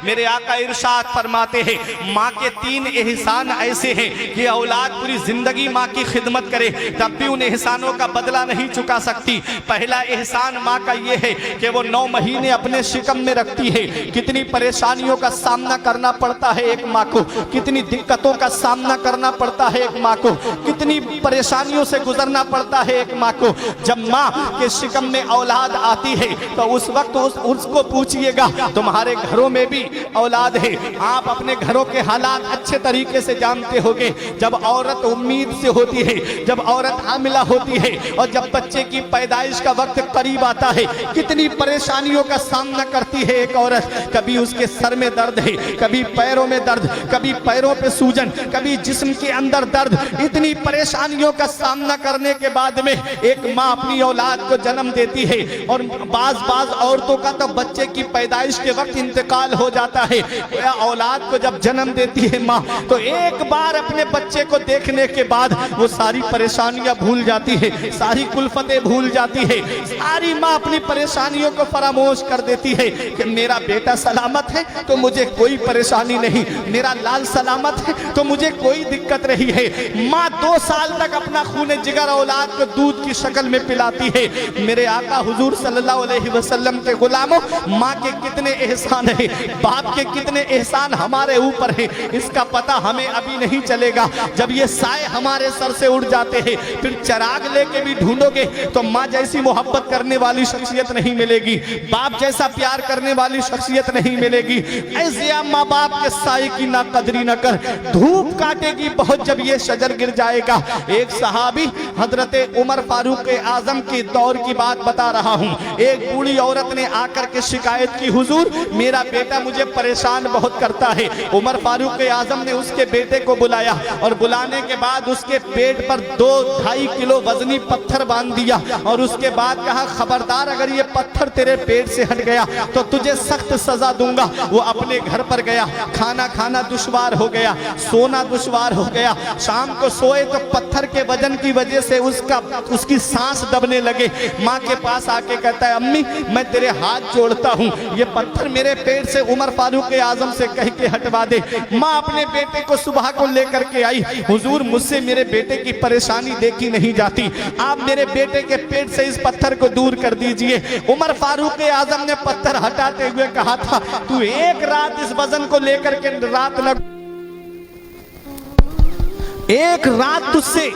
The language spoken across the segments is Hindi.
मेरे आका इरशाद फरमाते हैं माँ के 3 एहसान ऐसे हैं कि औलाद पूरी जिंदगी माँ की खिदमत करे तब भी उन एहसानों का बदला नहीं चुका सकती। पहला एहसान माँ का ये है कि वो 9 महीने अपने शिकम में रखती है। कितनी परेशानियों का सामना करना पड़ता है एक माँ को, कितनी दिक्कतों का सामना करना पड़ता है एक माँ को, कितनी परेशानियों से गुजरना पड़ता है एक माँ को। जब माँ के शिकम में औलाद आती है तो उस वक्त उसको पूछिएगा तुम्हारे घरों में भी औलाद है। आप अपने घरों के हालात अच्छे तरीके से जानते होंगे। जब औरत उम्मीद से होती है, जब औरत हामिला होती है और जब बच्चे की पैदाइश का वक्त करीब आता है, कितनी परेशानियों का सामना करती है एक औरत। कभी उसके सर में दर्द है, कभी पैरों में दर्द, कभी पैरों पे सूजन, कभी जिस्म के अंदर दर्द। इतनी परेशानियों का सामना करने के बाद में एक माँ अपनी औलाद को जन्म देती है। और बाज औरतों का तो बच्चे की पैदाइश के वक्त इंतकाल हो जाता है। औलाद को जब जन्म देती है माँ तो एक बार अपने बच्चे को देखने के बाद वो सारी परेशानियां भूल जाती है, सारी कुल्फतें भूल जाती है। सारी माँ अपनी परेशानियों को फरामोश कर देती है कि मेरा बेटा सलामत है तो मुझे कोई परेशानी नहीं, मेरा लाल सलामत है तो मुझे कोई दिक्कत नहीं है। माँ 2 साल तक अपना खून जिगर औलाद को दूध की शक्ल में पिलाती है। मेरे आका हुजूर सल्लल्लाहु अलैहि वसल्लम के गुलामों, माँ के कितने एहसान है, बाप के कितने एहसान हमारे ऊपर है, इसका पता हमें अभी नहीं चलेगा। जब ये साए हमारे सर से उड़ जाते हैं फिर चिराग लेके भी ढूंढोगे तो माँ जैसी मोहब्बत करने वाली शख्सियत नहीं मिलेगी, बाप जैसा प्यार करने वाली शख्सियत नहीं मिलेगी। ऐसे माँ बाप के साए की ना कदरी न कर, धूप काटेगी बहुत जब ये शजर गिर जाएगा। एक सहाबी हजरत उमर फारूक आजम के दौर की बात बता रहा हूँ। एक बूढ़ी औरत ने आकर के शिकायत की, हुजूर मेरा बेटा मुझे परेशान बहुत करता है। उमर फारूक आजम ने उसके बेटे को बुलाया और बुलाने के बाद उसके पेट पर 2-2.5 किलो वजनी पत्थर बांध दिया और उसके बाद कहा खबरदार अगर ये पत्थर तेरे पेट से हट गया तो तुझे सख्त सजा दूंगा। वो अपने घर पर गया, खाना खाना दुश्वार हो गया, सोना दुश्वार हो गया। शाम को सोए तो पत्थर के वजन की वजह से उसकी सांस दबने लगे। माँ के पास आके कहता है अम्मी मैं तेरे हाथ जोड़ता हूँ, ये पत्थर मेरे पेट से उमर फारूक आजम से कह के हटवा दे। माँ अपने बेटे को सुबह को लेकर के आई, हुजूर मुझसे मेरे बेटे की परेशानी देखी नहीं जाती, आप मेरे बेटे के पेट से इस पत्थर को दूर कर दीजिए। उमर फारूक आजम ने पत्थर हटाते हुए कहा था तू एक रात इस वजन को लेकर के रात न, एक रात तुझसे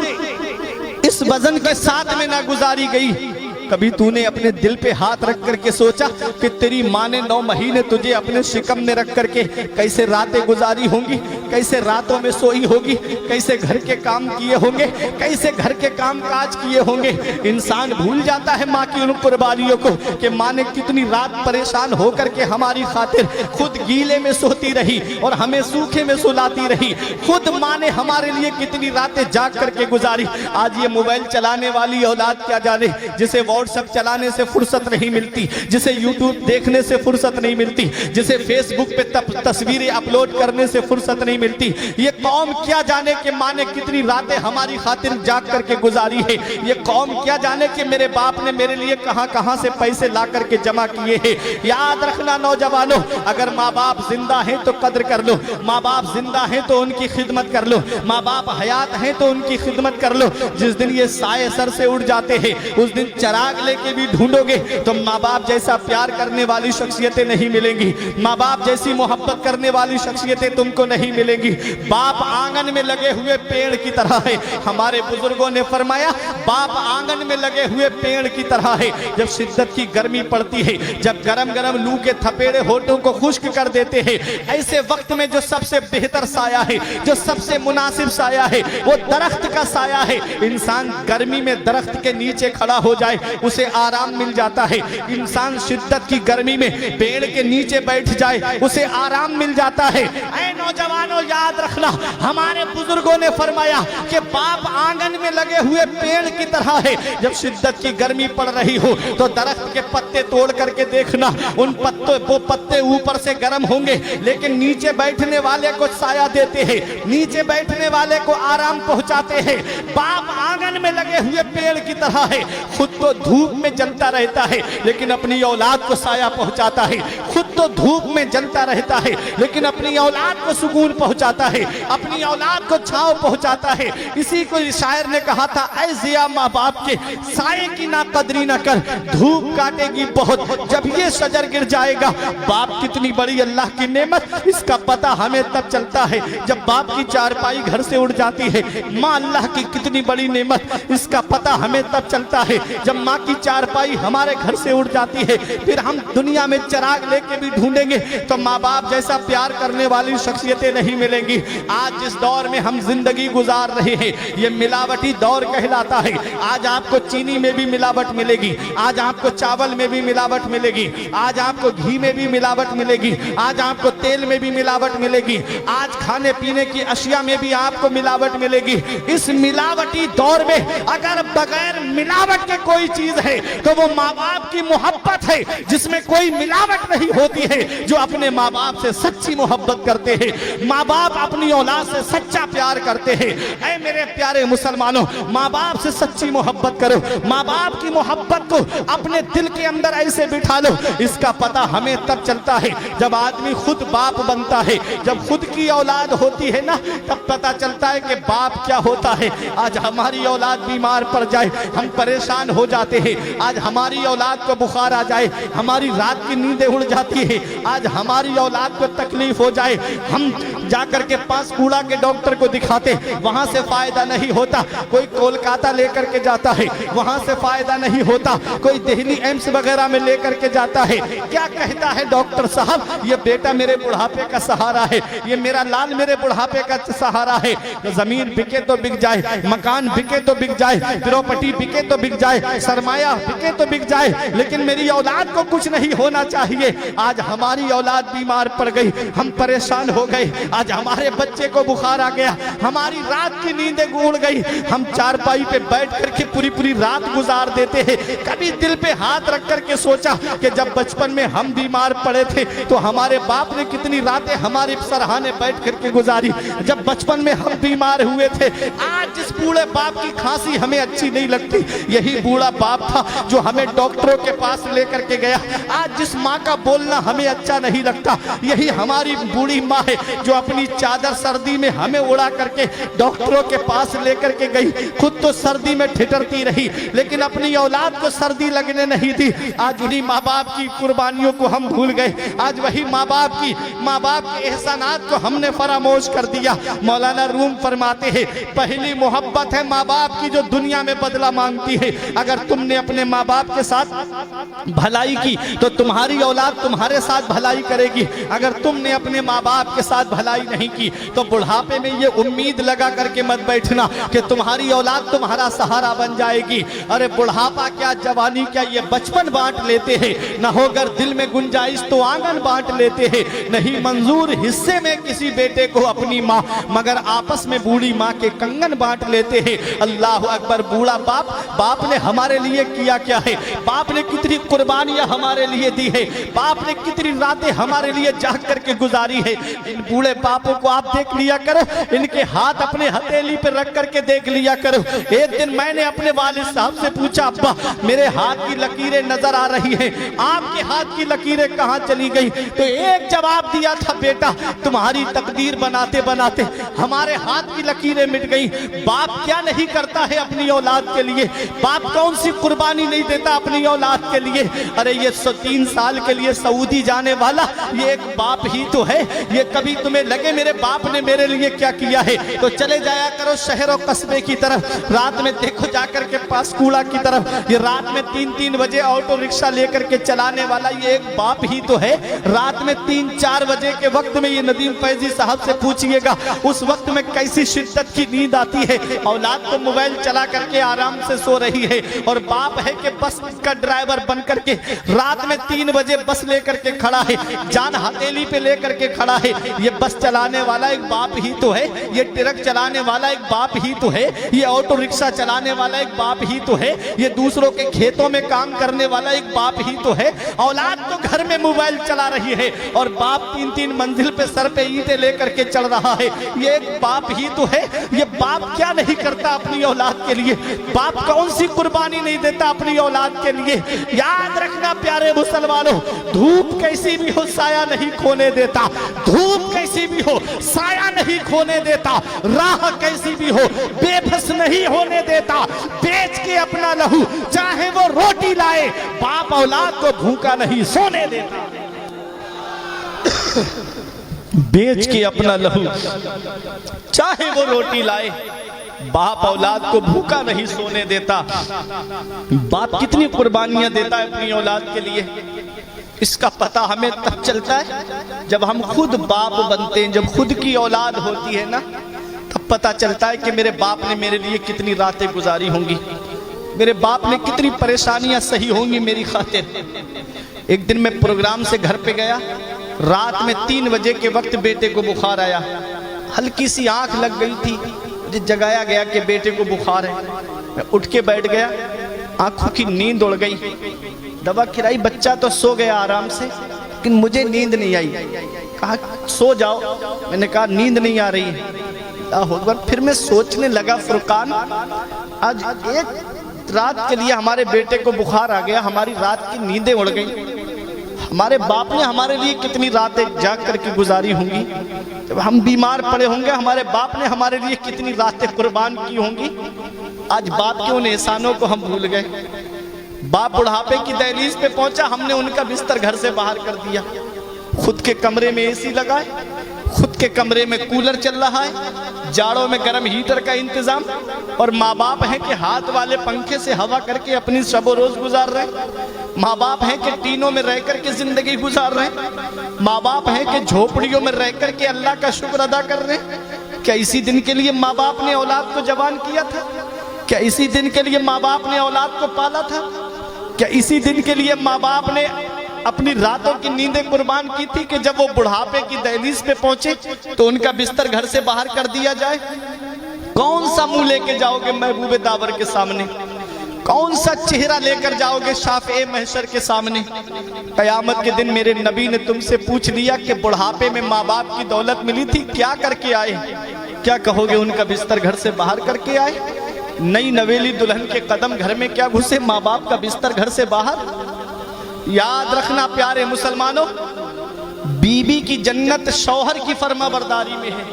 इस वजन के साथ में ना गुजारी गई। कभी तूने अपने दिल पे हाथ रख करके सोचा कि तेरी माँ ने 9 महीने तुझे अपने शिकम में रख करके कैसे रातें गुजारी होंगी, कैसे रातों में सोई होगी, कैसे घर के काम किए होंगे, कैसे घर के काम काज किए होंगे। इंसान भूल जाता है माँ की उन कुर्बानियों को कि माँ ने कितनी रात परेशान होकर के हमारी खातिर खुद गीले में सोती रही और हमें सूखे में सुलाती रही। खुद माँ ने हमारे लिए कितनी रातें जाग करके गुजारी। आज ये मोबाइल चलाने वाली औलाद क्या जाने, जिसे व्हाट्सएप चलाने से फुर्सत नहीं मिलती, जिसे यूट्यूब देखने से फुर्सत नहीं मिलती, जिसे फेसबुक पे तस्वीरें अपलोड करने से फुर्सत नहीं मिलती। ये कौम क्या जाने कि माँ ने कितनी रातें हमारी खातिर जाग करके गुजारी है। ये कौम क्या जाने कि मेरे बाप ने मेरे लिए कहां कहां से पैसे ला करके जमा किए हैं। याद रखना नौजवानों, अगर माँ बाप जिंदा हैं तो कद्र कर लो, माँ बाप जिंदा हैं तो उनकी खिदमत कर लो, माँ बाप हयात हैं तो उनकी खिदमत कर लो। जिस दिन ये साए सर से उड़ जाते हैं उस दिन चिराग लेके भी ढूंढोगे तो माँ बाप जैसा प्यार करने वाली शख्सियतें नहीं मिलेंगी, माँ बाप जैसी मोहब्बत करने वाली शख्सियतें तुमको नहीं मिलेंगी। बाप आंगन में लगे हुए पेड़ की तरह है। हमारे बुजुर्गों ने फरमाया बाप आंगन में लगे हुए पेड़ की तरह है। जब शिद्दत की गर्मी पड़ती है, जब गरम गरम लू के थपेड़े होठों को खुश्क कर देते हैं, ऐसे वक्त में जो सबसे बेहतर साया है, जो सबसे मुनासिब साया है वो दरख्त का साया है। इंसान गर्मी में दरख्त के नीचे खड़ा हो जाए उसे आराम मिल जाता है। इंसान शिद्दत की गर्मी में पेड़ के नीचे बैठ जाए उसे आराम मिल जाता है। ऐ नौजवानों याद रखना, हमारे बुजुर्गों ने फरमाया कि बाप आंगन में लगे हुए पेड़ की तरह है। जब शिद्दत की गर्मी पड़ रही हो तो दरख्त के पत्ते तोड़ करके देखना, उन पत्ते ऊपर से गर्म होंगे लेकिन नीचे बैठने वाले को साया देते हैं, नीचे बैठने वाले को आराम पहुंचाते हैं। बाप आंगन में लगे हुए पेड़ की तरह है, खुद तो धूप में जलता रहता है लेकिन अपनी औलाद को साया पहुंचाता है, खुद तो धूप में जलता रहता है लेकिन अपनी औलाद को सुकून पहुंचाता है, अपनी औलाद को छांव पहुंचाता है। इसी को शायर ने कहा था, ऐ जिया माँ बाप के साये की ना कदरी ना कर, धूप काटेगी बहुत जब ये शजर गिर जाएगा। बाप कितनी बड़ी अल्लाह की नेमत, इसका पता हमें तब चलता है जब बाप की चारपाई घर से उड़ जाती है। माँ अल्लाह की कितनी बड़ी नेमत, इसका पता हमें तब चलता है जब माँ की चारपाई हमारे घर से उड़ जाती है। फिर हम दुनिया में चिराग लेके भी ढूंढेंगे तो माँ बाप जैसा प्यार करने वाली शख्सियतें नहीं मिलेंगी। आज जिस दौर में हम जिंदगी गुजार रहे हैं ये मिलावटी दौर कहलाता है। आज आपको चीनी में भी मिलावट मिलेगी, आज आपको चावल में भी मिलावट मिलेगी, आज आपको घी में भी मिलावट मिलेगी, आज आपको तेल में भी मिलावट मिलेगी, आज खाने पीने की अशिया में भी आपको मिलावट मिलेगी। इस मिलावटी दौर में अगर बगैर मिलावट के कोई चीज है तो वो माँ बाप की मोहब्बत है, जिसमें कोई मिलावट नहीं होती है। जो अपने माँ बाप से सच्ची मोहब्बत करते हैं, माँ बाप अपनी औलाद से सच्चा प्यार करते हैं। ऐ मेरे प्यारे मुसलमानों, माँ बाप से सच्ची मोहब्बत करो, माँ बाप की मोहब्बत को अपने दिल के अंदर ऐसे बिठा लो। इसका पता हमें तब चलता है जब आदमी खुद बाप बनता है, जब खुद की औलाद होती है ना, तब पता चलता है कि बाप क्या होता है। आज हमारी औलाद बीमार पड़ जाए हम परेशान हो जाते हैं, आज हमारी औलाद को बुखार आ जाए हमारी रात की नींदें उड़ जाती है, आज हमारी औलाद को तकलीफ हो जाए हम जाकर के पास कूड़ा के डॉक्टर को दिखाते, वहां से फायदा नहीं होता। कोई कोलकाता लेकर के जाता है, वहां से फायदा नहीं होता। कोई दिल्ली एम्स वगैरह में लेकर के जाता है, क्या कहता है डॉक्टर साहब, ये बेटा मेरे बुढ़ापे का सहारा है, ये मेरा लाल मेरे बुढ़ापे का सहारा है। तो जमीन बिके तो बिक जाए, मकान बिके तो बिक जाए, प्रॉपर्टी बिके तो बिक जाए, सरमाया बिके तो बिक जाए, लेकिन मेरी औलाद को कुछ नहीं होना चाहिए। आज हमारी औलाद बीमार पड़ गई, हम परेशान हो गए, आज हमारे बच्चे को बुखार आ गया, हमारी रात की नींदें उड़ गई, हम चारपाई पे बैठ करके पूरी पूरी रात गुजार देते हैं। कभी दिल पे हाथ रख करके सोचा कि जब बचपन में हम बीमार पड़े थे तो हमारे बाप ने कितनी रातें हमारे सराहने बैठ करके गुजारी, जब बचपन में हम बीमार हुए थे। आज जिस बूढ़े बाप की खांसी हमें अच्छी नहीं लगती, यही बूढ़ा बाप था जो हमें डॉक्टरों के पास लेकर के गया। आज जिस माँ का बोलना हमें अच्छा नहीं लगता, यही हमारी बूढ़ी माँ है जो अपनी चादर सर्दी में हमें उड़ा करके डॉक्टरों के पास लेकर के गई। खुद तो सर्दी में ठिठरती रही लेकिन अपनी औलाद को सर्दी लगने नहीं दी। आज उन्हीं माँ बाप की कुर्बानियों को हम भूल गए, आज वही माँ बाप के एहसानात को हमने फरामोश कर दिया। मौलाना रूम फरमाते हैं, पहली मोहब्बत है माँ बाप की जो दुनिया में बदला मांगती है। अगर तुमने अपने माँ बाप के साथ भलाई की तो तुम्हारी औलाद तुम्हारे साथ भलाई करेगी। अगर तुमने अपने माँ बाप के साथ भलाई नहीं की तो बुढ़ापे में ये उम्मीद लगा करके मत बैठना कि तुम्हारी औलाद तुम्हारा सहारा बन जाएगी। अरे बुढ़ापा क्या, जवानी क्या, ये बचपन बांट लेते हैं। न होकर दिल में गुंजाइश तो आंगन बांट लेते हैं। नहीं मंजूर हिस्से में किसी बेटे को अपनी माँ, मगर आपस में बूढ़ी माँ के कंगन बांट लेते हैं। अल्लाह अकबर। बूढ़ा बाप ने हमारे लिए किया क्या है, बाप ने कितनी कुर्बानियां हमारे लिए दी है, बाप ने कितनी रातें हमारे लिए जाग करके गुजारी है। इन बूढ़े बापों को आप देख लिया करो, इनके हाथ अपने हथेली पे रख करके देख लिया करो। एक दिन मैंने अपने वालिद साहब से पूछा, अब्बा मेरे हाथ की लकीरें नजर आ रही हैं, आपके हाथ की लकीरें कहाँ चली गई? तो एक जवाब दिया था, बेटा तुम्हारी तकदीर बनाते बनाते हमारे हाथ की लकीरें मिट गई। बाप क्या नहीं करता है अपनी औलाद के लिए, बाप कौन सी कुर्बानी नहीं देता अपनी औलाद के लिए। अरे ये 3 साल के लिए सऊदी जाने वाला ये एक बाप ही तो है। ये कभी तुम्हें लगे मेरे बाप ने मेरे लिए क्या किया है तो चले जाया करो शहर और कस्बे की तरफ, रात में देखो जाकर के पासकूड़ा की तरफ। ये रात में 3-3 बजे ऑटो रिक्शा लेकर के चलाने वाला ये एक बाप ही तो है। रात में 3-4 बजे के वक्त में ये नदीम फैजी साहब से पूछिएगा उस वक्त में कैसी शिद्दत की नींद आती है। औलाद तो मोबाइल चला करके आराम से सो रही है और बाप है कि बस का ड्राइवर बन करके रात में 3 बजे बस लेकर के खड़ा है, जान हथेली पे लेकर के खड़ा है। ये बस चलाने वाला एक बाप ही तो है, ये ट्रक चलाने वाला एक बाप ही तो है, ये ऑटो रिक्शा चलाने वाला एक बाप ही तो है, ये दूसरों के खेतों में काम करने वाला एक बाप ही तो है। औलाद तो घर में मोबाइल चला रही है और बाप 3-3 मंजिल पे सर पे ईंटें लेकर के चढ़ रहा है, ये एक बाप ही तो है। ये बाप क्या नहीं करता अपनी औलाद के लिए, बाप कौन सी कुर्बानी नहीं देता अपनी औलाद के लिए। याद रखना प्यारे मुसलमानों, धूप कैसी भी हो साया नहीं खोने देता, धूप कैसी भी हो साया नहीं खोने देता, राह कैसी भी हो बेबस नहीं होने देता। बेच के अपना लहू चाहे वो रोटी लाए, बाप औलाद को भूखा नहीं सोने देता। बेच के अपना लहू चाहे वो रोटी लाए, बाप औलाद को भूखा नहीं सोने देता। बाप कितनी कुर्बानियां देता है अपनी औलाद के लिए, इसका पता हमें तब चलता है जब हम खुद बाप बनते हैं। जब खुद की औलाद होती है ना, तब पता चलता है कि मेरे बाप ने मेरे लिए कितनी रातें गुजारी होंगी, मेरे बाप ने कितनी परेशानियां सही होंगी मेरी खातिर। एक दिन मैं प्रोग्राम से घर पे गया, रात में 3 बजे के वक्त बेटे को बुखार आया, हल्की सी आंख लग गई थी, मुझे जगाया गया कि बेटे को बुखार है। मैं उठ के बैठ गया, आंखों की नींद उड़ गई, दवा खिलाई, बच्चा तो सो गया आराम से, लेकिन मुझे नींद नहीं आई। कहा सो जाओ, मैंने कहा नींद नहीं आ रही है। फिर मैं सोचने लगा, फुरकान आज एक रात के लिए हमारे बेटे को बुखार आ गया, हमारी रात की नींदें उड़ गई। हमारे बाप ने हमारे लिए कितनी रातें जाग करके गुजारी होंगी, जब हम बीमार पड़े होंगे हमारे बाप ने हमारे लिए कितनी रातें कुर्बान की होंगी। आज बाप के उन एहसानों को हम भूल गए। बाप बुढ़ापे की दहलीज पे पहुंचा, हमने उनका बिस्तर घर से बाहर कर दिया, खुद के कमरे में एसी लगाए, खुद के कमरे में कूलर चल रहा है, जाड़ों में गर्म हीटर का इंतजाम, और माँ बाप हैं कि हाथ वाले पंखे से हवा करके अपनी शबो रोज गुजार रहे हैं। माँ बाप हैं कि टीनों में रह करके जिंदगी गुजार रहे हैं। माँ बाप हैं कि झोपड़ियों में रह करके अल्लाह का शुक्र अदा कर रहे हैं। क्या इसी दिन के लिए माँ बाप ने औलाद को जवान किया था? क्या इसी दिन के लिए माँ बाप ने औलाद को पाला था? क्या इसी दिन के लिए माँ बाप ने अपनी रातों की नींदें कुर्बान की थी कि जब वो बुढ़ापे की दहलीज पे पहुंचे तो उनका बिस्तर घर से बाहर कर दिया जाए? कौन सा मुंह लेके जाओगे महबूबे दावर के सामने? कौन सा चेहरा लेकर जाओगे शाफ़े महशर के सामने? कयामत के दिन मेरे नबी ने तुमसे पूछ लिया कि बुढ़ापे में माँ बाप की दौलत मिली थी, क्या करके आए? क्या कहोगे? उनका बिस्तर घर से बाहर करके आए। नई नवेली दुल्हन के कदम घर में क्या घुसे, माँ बाप का बिस्तर घर से बाहर। याद रखना प्यारे मुसलमानों, बीबी की जन्नत शौहर की फर्माबरदारी में है,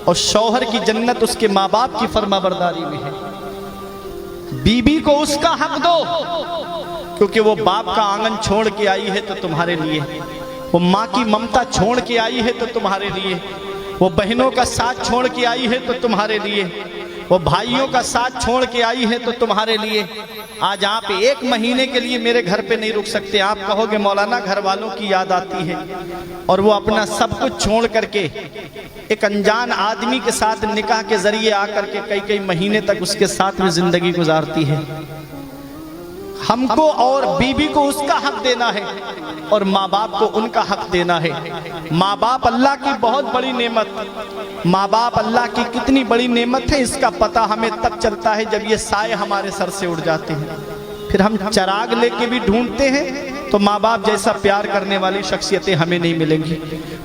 और शौहर की जन्नत उसके माँ बाप की फर्माबरदारी में है। बीबी को उसका हक दो, क्योंकि वो बाप का आंगन छोड़ के आई है तो तुम्हारे लिए, वो माँ की ममता छोड़ के आई है तो तुम्हारे लिए, वो बहनों का साथ छोड़ के आई है तो तुम्हारे लिए, वो भाइयों का साथ छोड़ के आई है तो तुम्हारे लिए। आज आप 1 महीने के लिए मेरे घर पे नहीं रुक सकते। आप कहोगे मौलाना घर वालों की याद आती है, और वो अपना सब कुछ छोड़ करके एक अनजान आदमी के साथ निकाह के जरिए आकर के कई महीने तक उसके साथ में जिंदगी गुजारती है। हमको और बीबी को उसका हक देना है, और माँ बाप को उनका हक देना है। माँ बाप अल्लाह की बहुत बड़ी नेमत, माँ बाप अल्लाह की कितनी बड़ी नेमत है, इसका पता हमें तब चलता है जब ये साए हमारे सर से उड़ जाते हैं। फिर हम चिराग लेके भी ढूंढते हैं तो माँ बाप जैसा प्यार करने वाली शख्सियतें हमें नहीं मिलेंगी,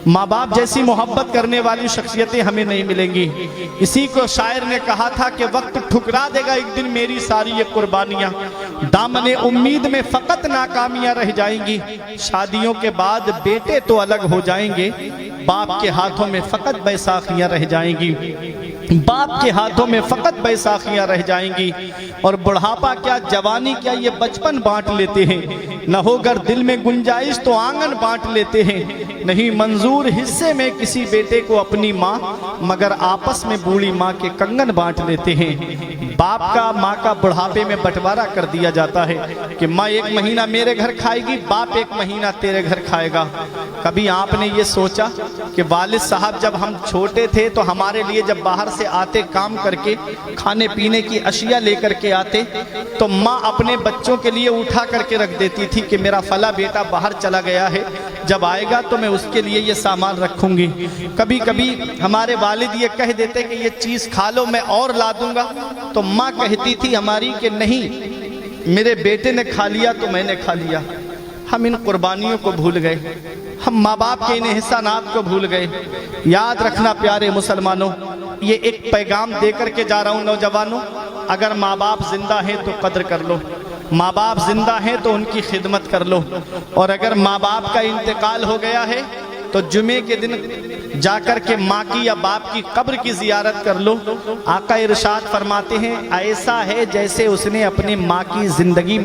माँ बाप जैसी मोहब्बत करने वाली शख्सियतें हमें नहीं मिलेंगी। इसी को शायर ने कहा था कि वक्त ठुकरा देगा एक दिन मेरी सारी ये कुर्बानियाँ, दामने उम्मीद में फ़कत नाकामियाँ रह जाएंगी। शादियों के बाद बेटे तो अलग हो जाएंगे, बाप के हाथों में फ़कत बैसाखियाँ रह जाएंगी, बाप के हाथों में फ़कत बैसाखियाँ रह जाएंगी। और बुढ़ापा क्या, जवानी क्या, ये बचपन बांट लेते हैं। न होकर दिल में गुंजाइश तो आंगन बांट लेते हैं। नहीं मंजूर हिस्से में किसी बेटे को अपनी माँ, मगर आपस में बूढ़ी माँ के कंगन बांट लेते हैं। बाप का माँ का बुढ़ापे में बंटवारा कर दिया जाता है कि माँ 1 महीना मेरे घर खाएगी, बाप 1 महीना तेरे घर खाएगा। कभी आपने ये सोचा कि वालिद साहब जब हम छोटे थे तो हमारे लिए जब बाहर से आते काम करके खाने पीने की अशिया लेकर के आते तो माँ अपने बच्चों के लिए उठा करके रख देती थी कि मेरा फला बेटा बाहर चला गया है, जब आएगा तो मैं उसके लिए ये सामान रखूंगी। कभी कभी हमारे वालिद ये कह देते कि ये चीज़ खा लो मैं और ला दूंगा, तो माँ कहती थी हमारी कि नहीं, मेरे बेटे ने खा लिया तो मैंने खा लिया। हम इन कुर्बानियों को भूल गए, हम माँ बाप के इन एहसानात को भूल गए। याद रखना प्यारे मुसलमानों, ये एक पैगाम दे करके जा रहा हूँ नौजवानों, अगर माँ बाप जिंदा हैं तो कद्र कर लो। माँ बाप जिंदा हैं तो उनकी खिदमत कर लो, और अगर माँ बाप का इंतकाल हो गया है तो जुमे के दिन जाकर के माँ की या बाप की कब्र की जियारत कर लो। आका इरशाद फरमाते हैं ऐसा है जैसे उसने अपनी माँ की जिंदगी में